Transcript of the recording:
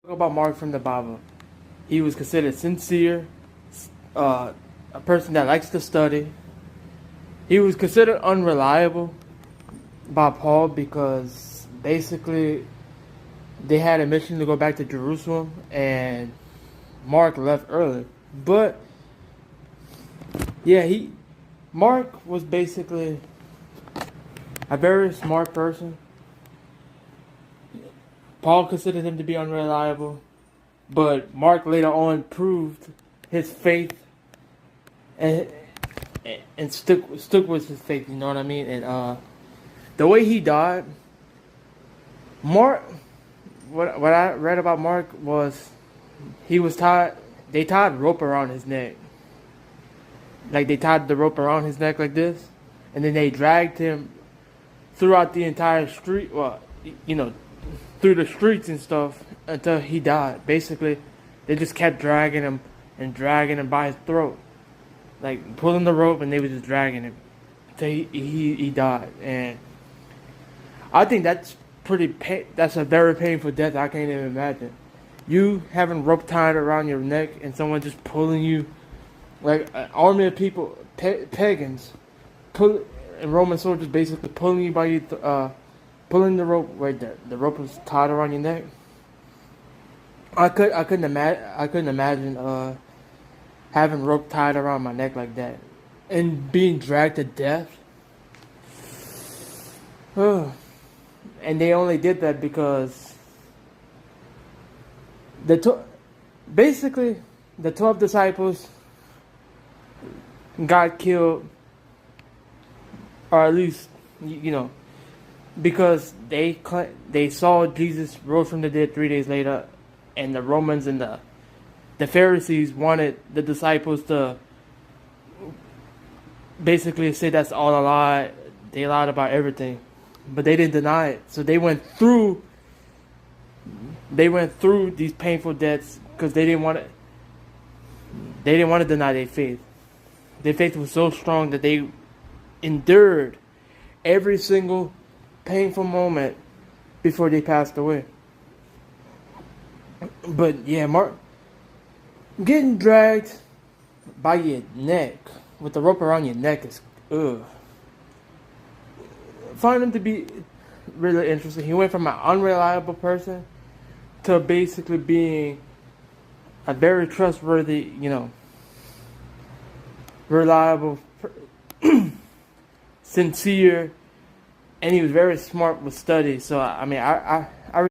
Talk about Mark from the Bible. He was considered sincere, a person that likes to study. He was considered unreliable by Paul because basically they had a mission to go back to Jerusalem and Mark left early. But yeah, Mark was basically a very smart person. Paul considered him to be unreliable, but Mark later on proved his faith and stuck with his faith. You know what I mean? And the way he died, Mark. What I read about Mark was he was tied. They tied rope around his neck. Like they tied the rope around his neck like this, and then they dragged him throughout the entire street. Well, through the streets and stuff until he died. Basically, they just kept dragging him and dragging him by his throat, like pulling the rope, and they were just dragging him until he died. And I think that's that's a very painful death. I can't even imagine you having rope tied around your neck and someone just pulling you, like an army of people, pagans, and Roman soldiers basically pulling you by your pulling the rope right there. The rope was tied around your neck. I couldn't imagine having rope tied around my neck like that and being dragged to death. And they only did that because basically the 12 disciples got killed, or at least because they saw Jesus rose from the dead 3 days later, and the Romans and the Pharisees wanted the disciples to basically say that's all a lie. They lied about everything, but they didn't deny it. So they went through these painful deaths because they didn't want to deny their faith. Their faith was so strong that they endured every single painful moment before they passed away. But yeah, Mark, getting dragged by your neck with the rope around your neck is find him to be really interesting. He went from an unreliable person to basically being a very trustworthy, reliable, sincere, and he was very smart with study. So I mean, I